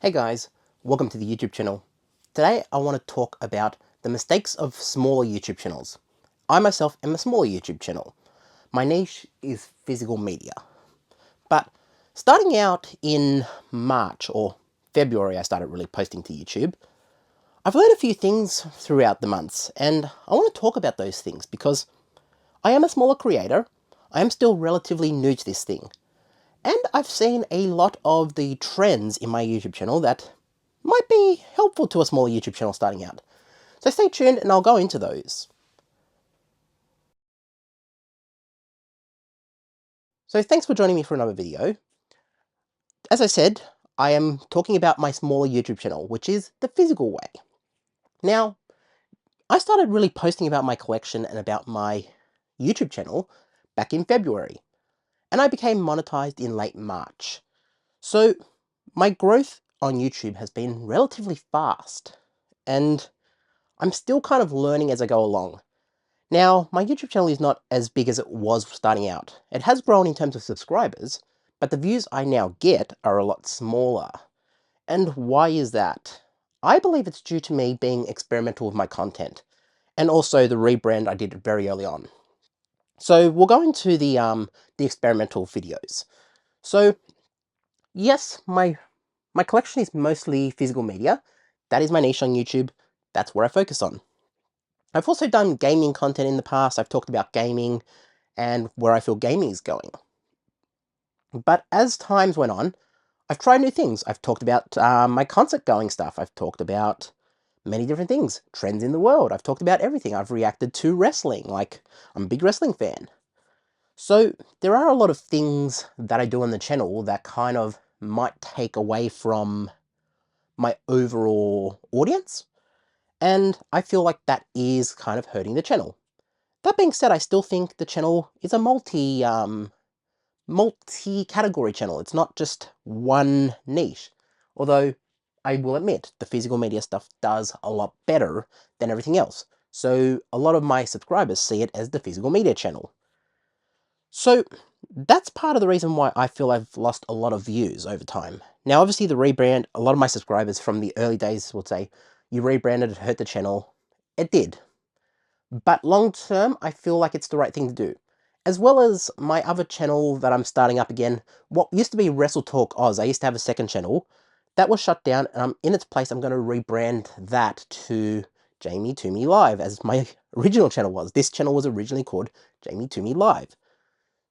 Hey guys, welcome to the YouTube channel. Today I want to talk about the mistakes of smaller YouTube channels. I myself am a smaller YouTube channel. My niche is physical media. But starting out in March or February, I started really posting to YouTube. I've learned a few things throughout the months, and I want to talk about those things because I am a smaller creator. I am still relatively new to this thing. And I've seen a lot of the trends in my YouTube channel that might be helpful to a smaller YouTube channel starting out. So stay tuned and I'll go into those. So thanks for joining me for another video. As I said, I am talking about my smaller YouTube channel, which is the physical way. Now, I started really posting about my collection and about my YouTube channel back in February, and I became monetized in late March. So my growth on YouTube has been relatively fast, and I'm still kind of learning as I go along. Now, my YouTube channel is not as big as it was starting out. It has grown in terms of subscribers, but the views I now get are a lot smaller. And why is that? I believe it's due to me being experimental with my content, and also the rebrand I did very early on. So we'll go into the experimental videos. So yes, my collection is mostly physical media. That is my niche on YouTube. That's where I focus on. I've also done gaming content in the past. I've talked about gaming and where I feel gaming is going. But as times went on, I've tried new things. I've talked about my concert going stuff. I've talked about many different things, trends in the world. I've talked about everything. I've reacted to wrestling, like I'm a big wrestling fan. So there are a lot of things that I do on the channel that kind of might take away from my overall audience. And I feel like that is kind of hurting the channel. That being said, I still think the channel is a multi-category channel. It's not just one niche. Although, I will admit, the physical media stuff does a lot better than everything else. So, a lot of my subscribers see it as the physical media channel. So, that's part of the reason why I feel I've lost a lot of views over time. Now, obviously, the rebrand, a lot of my subscribers from the early days would say, you rebranded, it hurt the channel. It did. But long term, I feel like it's the right thing to do. As well as my other channel that I'm starting up again, what used to be Wrestle Talk Oz, I used to have a second channel. That was shut down, and in its place, I'm going to rebrand that to Jamie Toomey Live, as my original channel was. This channel was originally called Jamie Toomey Live.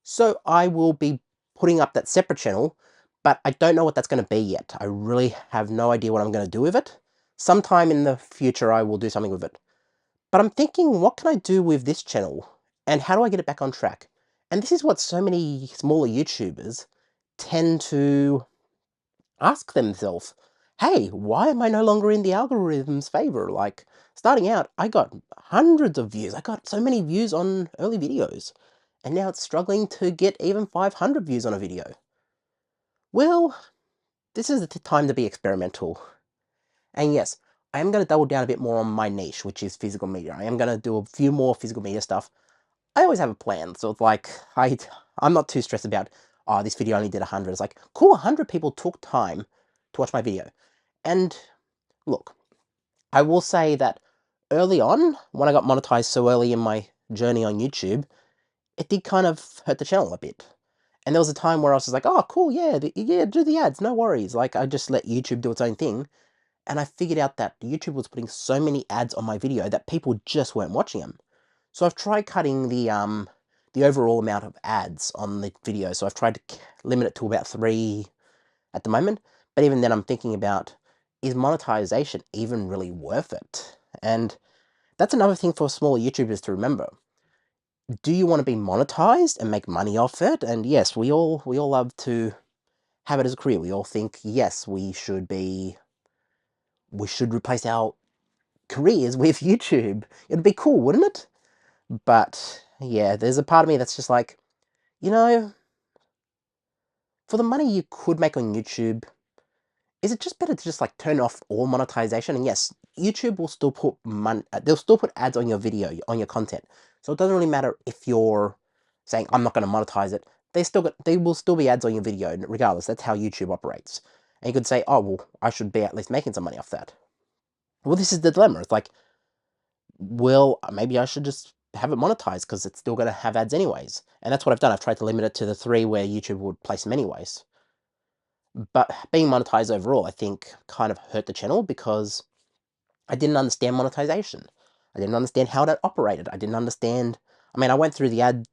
So I will be putting up that separate channel, but I don't know what that's going to be yet. I really have no idea what I'm going to do with it. Sometime in the future, I will do something with it. But I'm thinking, what can I do with this channel? And how do I get it back on track? And this is what so many smaller YouTubers tend to ask themselves. Hey, why am I no longer in the algorithm's favor? Like, starting out, I got hundreds of views. I got so many views on early videos. And now it's struggling to get even 500 views on a video. Well, this is the time to be experimental. And yes, I am going to double down a bit more on my niche, which is physical media. I am going to do a few more physical media stuff. I always have a plan, so it's like, I'm not too stressed about, oh, this video only did 100. It's like, cool, 100 people took time to watch my video. And look, I will say that early on, when I got monetized so early in my journey on YouTube, it did kind of hurt the channel a bit. And there was a time where I was just like, oh, cool, yeah, yeah, do the ads, no worries. Like, I just let YouTube do its own thing. And I figured out that YouTube was putting so many ads on my video that people just weren't watching them. So I've tried cutting the overall amount of ads on the video. So I've tried to limit it to about 3 at the moment. But even then I'm thinking about, is monetization even really worth it? And that's another thing for smaller YouTubers to remember. Do you want to be monetized and make money off it? And yes, we all love to have it as a career. We all think, yes, we should replace our careers with YouTube. It'd be cool, wouldn't it? But yeah, there's a part of me that's just like, you know, for the money you could make on YouTube, is it just better to just like turn off all monetization? And yes, YouTube will still put they'll still put ads on your video, on your content. So it doesn't really matter if you're saying, I'm not going to monetize it. They will still be ads on your video regardless. That's how YouTube operates. And you could say, oh, well, I should be at least making some money off that. Well, this is the dilemma. It's like, well, maybe I should just have it monetized because it's still going to have ads anyways. And that's what I've done. I've tried to limit it to the 3 where YouTube would place them anyways. But being monetized overall, I think, kind of hurt the channel because I didn't understand monetization. I didn't understand how that operated. I didn't understand... I mean, I went through the ad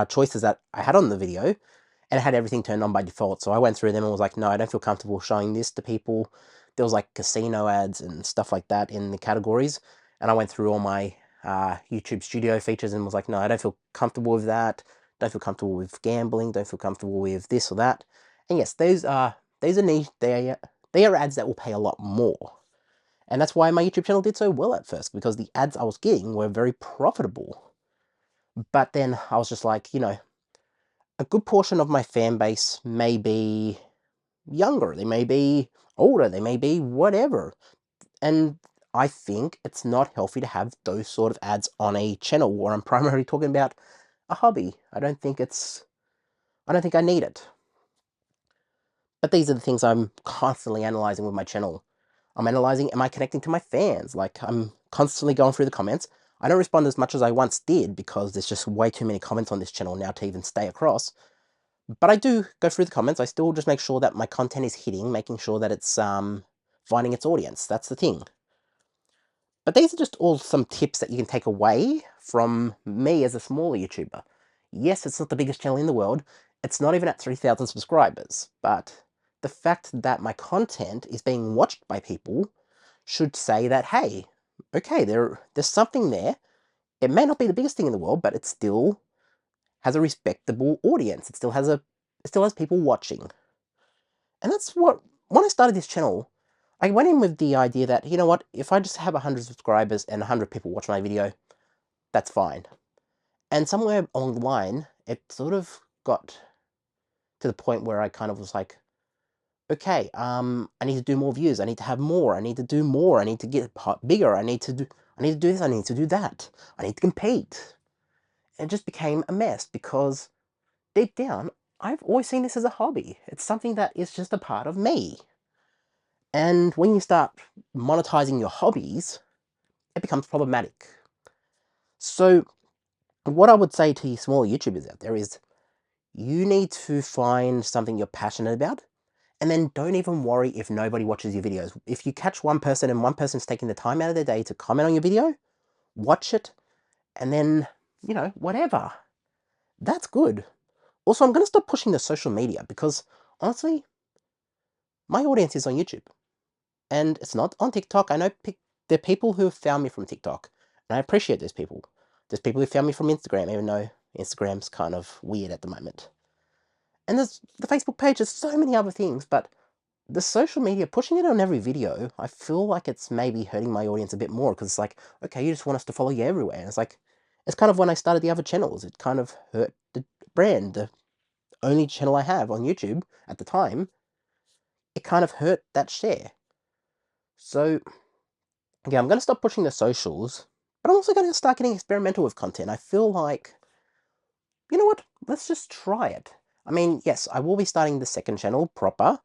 choices that I had on the video, and it had everything turned on by default. So I went through them and was like, no, I don't feel comfortable showing this to people. There was like casino ads and stuff like that in the categories. And I went through all my YouTube studio features and was like, no, I don't feel comfortable with that. Don't feel comfortable with gambling. Don't feel comfortable with this or that. And yes, those are niche. They are ads that will pay a lot more. And that's why my YouTube channel did so well at first, because the ads I was getting were very profitable. But then I was just like, you know, a good portion of my fan base may be younger, they may be older, they may be whatever. And I think it's not healthy to have those sort of ads on a channel where I'm primarily talking about a hobby. I don't think I need it. But these are the things I'm constantly analyzing with my channel. I'm analyzing, am I connecting to my fans? Like, I'm constantly going through the comments. I don't respond as much as I once did because there's just way too many comments on this channel now to even stay across. But I do go through the comments. I still just make sure that my content is hitting, making sure that it's finding its audience. That's the thing. But these are just all some tips that you can take away from me as a smaller YouTuber. Yes, it's not the biggest channel in the world. It's not even at 3,000 subscribers. But the fact that my content is being watched by people should say that, hey, okay, there's something there. It may not be the biggest thing in the world, but it still has a respectable audience. It still has people watching. And that's what, when I started this channel, I went in with the idea that, you know what, if I just have 100 subscribers and 100 people watch my video, that's fine. And somewhere along the line, it sort of got to the point where I kind of was like, okay, I need to do more views, I need to have more, I need to do more, I need to get bigger, I need to do this, I need to do that, I need to compete. And it just became a mess because deep down, I've always seen this as a hobby. It's something that is just a part of me. And when you start monetizing your hobbies, it becomes problematic. So what I would say to you smaller YouTubers out there is, you need to find something you're passionate about, and then don't even worry if nobody watches your videos. If you catch one person and one person's taking the time out of their day to comment on your video, watch it, and then, you know, whatever. That's good. Also, I'm going to stop pushing the social media because, honestly, my audience is on YouTube. And it's not on TikTok. I know there are people who have found me from TikTok, and I appreciate those people. There's people who found me from Instagram, even though Instagram's kind of weird at the moment. And there's the Facebook page, there's so many other things, but the social media, pushing it on every video, I feel like it's maybe hurting my audience a bit more, because it's like, okay, you just want us to follow you everywhere. And it's like, it's kind of when I started the other channels, it kind of hurt the brand. The only channel I have on YouTube at the time, it kind of hurt that share. So, yeah, I'm going to stop pushing the socials, but I'm also going to start getting experimental with content. I feel like, you know what, let's just try it. I mean, yes, I will be starting the second channel proper,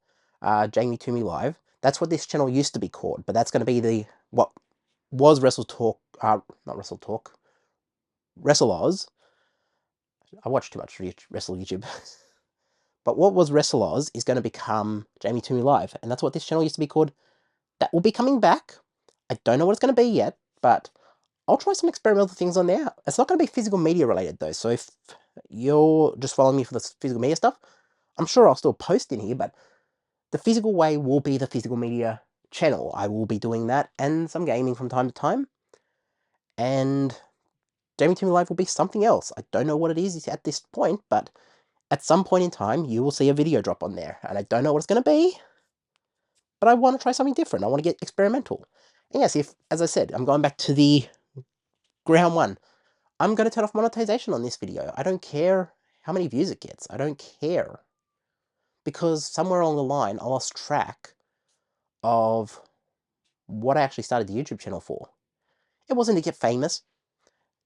Jamie Toomey Live. That's what this channel used to be called, but that's going to be what was Wrestle Talk, not Wrestle Talk, Wrestle Oz. I watch too much Wrestle YouTube. But what was Wrestle Oz is going to become Jamie Toomey Live, and that's what this channel used to be called. That will be coming back. I don't know what it's going to be yet, but I'll try some experimental things on there. It's not going to be physical media related though, so if you're just following me for the physical media stuff, I'm sure I'll still post in here, but the physical way will be the physical media channel. I will be doing that, and some gaming from time to time. And Jamie Toomey Live will be something else. I don't know what it is at this point, but at some point in time, you will see a video drop on there, and I don't know what it's going to be, but I want to try something different. I want to get experimental. And yes, as I said, I'm going back to the ground one. I'm going to turn off monetization on this video. I don't care how many views it gets. I don't care. Because somewhere along the line, I lost track of what I actually started the YouTube channel for. It wasn't to get famous.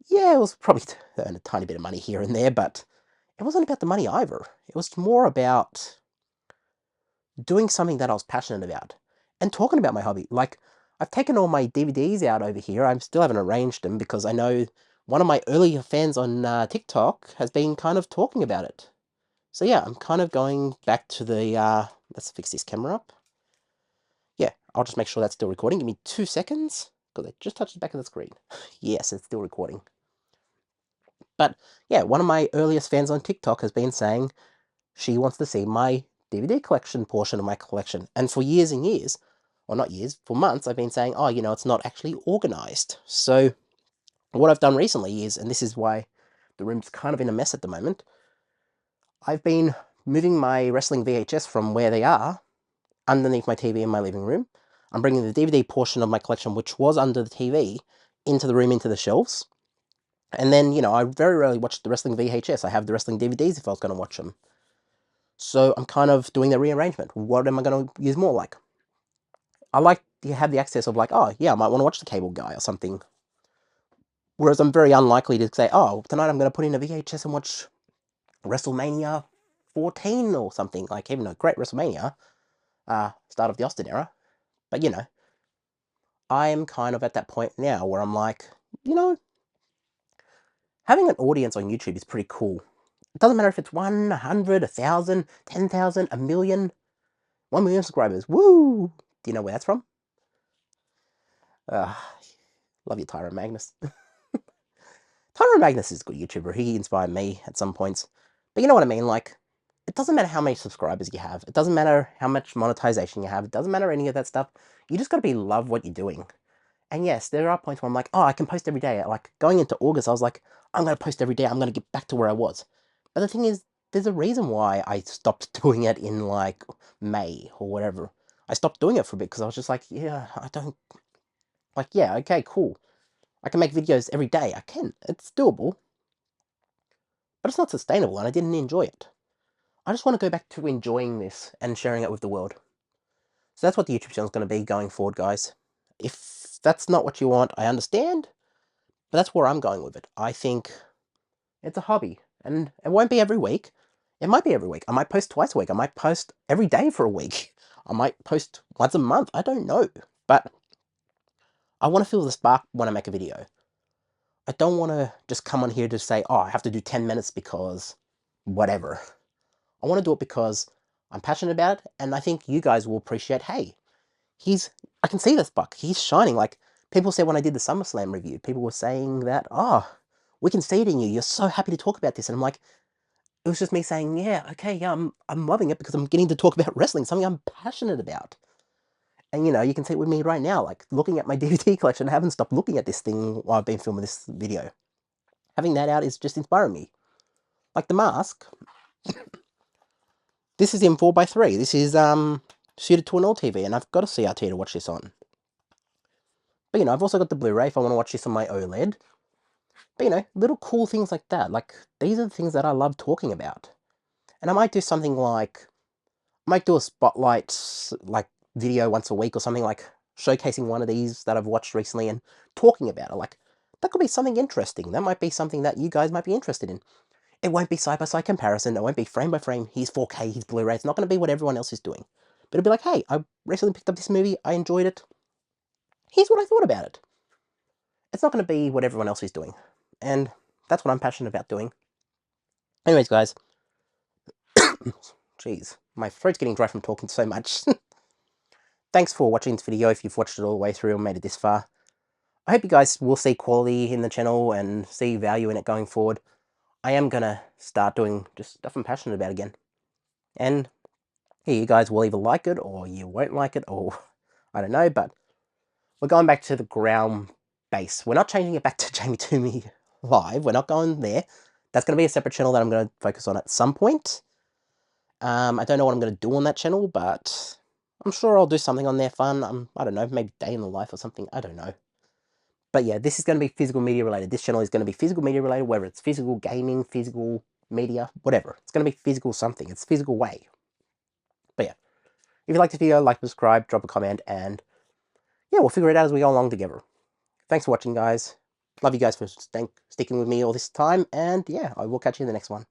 Yeah, it was probably to earn a tiny bit of money here and there, but it wasn't about the money either. It was more about doing something that I was passionate about and talking about my hobby. Like, I've taken all my DVDs out over here. I still haven't arranged them because I know one of my earlier fans on TikTok has been kind of talking about it. So yeah, I'm kind of going back to the, let's fix this camera up. Yeah, I'll just make sure that's still recording. Give me 2 seconds, because I just touched the back of the screen. Yes, it's still recording. But yeah, one of my earliest fans on TikTok has been saying she wants to see my DVD collection portion of my collection. And for years and years, or not years, for months, I've been saying, oh, it's not actually organized. So what I've done recently is, and this is why the room's kind of in a mess at the moment, I've been moving my wrestling VHS from where they are underneath my TV in my living room. I'm bringing the DVD portion of my collection, which was under the TV, into the room, into the shelves. And then, I very rarely watch the wrestling VHS. I have the wrestling DVDs if I was going to watch them. So I'm kind of doing the rearrangement. What am I going to use more like? I like to have the access of like, oh, yeah, I might want to watch the Cable Guy or something. Whereas I'm very unlikely to say, oh, tonight I'm going to put in a VHS and watch WrestleMania 14 or something. Like, even a great WrestleMania, start of the Austin era. But, I'm kind of at that point now where I'm like, having an audience on YouTube is pretty cool. It doesn't matter if it's 100, 1,000, 10,000, a million, 1 million subscribers. Woo! Do you know where that's from? Love you, Tyron Magnus. Tyron Magnus is a good YouTuber. He inspired me at some points. But you know what I mean? Like, it doesn't matter how many subscribers you have. It doesn't matter how much monetization you have. It doesn't matter any of that stuff. You just got to love what you're doing. And yes, there are points where I'm like, oh, I can post every day. Like, going into August, I was like, I'm going to post every day. I'm going to get back to where I was. But the thing is, there's a reason why I stopped doing it in, like, May or whatever. I stopped doing it for a bit because I was just like, yeah, I don't... Like, yeah, okay, cool. I can make videos every day. I can. It's doable. But it's not sustainable, and I didn't enjoy it. I just want to go back to enjoying this and sharing it with the world. So that's what the YouTube channel is going to be going forward, guys. If that's not what you want, I understand. But that's where I'm going with it. I think it's a hobby. And it won't be every week. It might be every week. I might post twice a week. I might post every day for a week. I might post once a month. I don't know. But I want to feel the spark when I make a video. I don't want to just come on here to say, oh, I have to do 10 minutes because whatever. I want to do it because I'm passionate about it, and I think you guys will appreciate, hey, I can see this buck. He's shining. Like, people said when I did the SummerSlam review, people were saying that, oh, we can see it in you. You're so happy to talk about this. And I'm like, it was just me saying, yeah, okay, yeah, I'm loving it because I'm getting to talk about wrestling, something I'm passionate about. And, you can see it with me right now, like, looking at my DVD collection. I haven't stopped looking at this thing while I've been filming this video. Having that out is just inspiring me. Like the mask, this is in 4x3. This is suited to an old TV, and I've got a CRT to watch this on. But, I've also got the Blu-ray if I want to watch this on my OLED. But, little cool things like that. Like, these are the things that I love talking about. And I might do something like, I might do a spotlight, like, video once a week or something, like, showcasing one of these that I've watched recently and talking about it. Like, that could be something interesting. That might be something that you guys might be interested in. It won't be side-by-side comparison. It won't be frame by frame. Here's 4K, here's Blu-ray. It's not going to be what everyone else is doing. But it'll be like, hey, I recently picked up this movie. I enjoyed it. Here's what I thought about it. It's not going to be what everyone else is doing. And that's what I'm passionate about doing. Anyways, guys. Jeez, my throat's getting dry from talking so much. Thanks for watching this video if you've watched it all the way through and made it this far. I hope you guys will see quality in the channel and see value in it going forward. I am going to start doing just stuff I'm passionate about again. And yeah, you guys will either like it or you won't like it, or I don't know, but we're going back to the ground base. We're not changing it back to Jamie Toomey Live. We're not going there. That's going to be a separate channel that I'm going to focus on at some point. I don't know what I'm going to do on that channel, but I'm sure I'll do something on there fun. I don't know, maybe day in the life or something. I don't know. But yeah, this is going to be physical media related. This channel is going to be physical media related, whether it's physical gaming, physical media, whatever. It's going to be physical something. It's physical way. But yeah, if you like this video, like, subscribe, drop a comment, and yeah, we'll figure it out as we go along together. Thanks for watching, guys. Love you guys for sticking with me all this time, and yeah, I will catch you in the next one.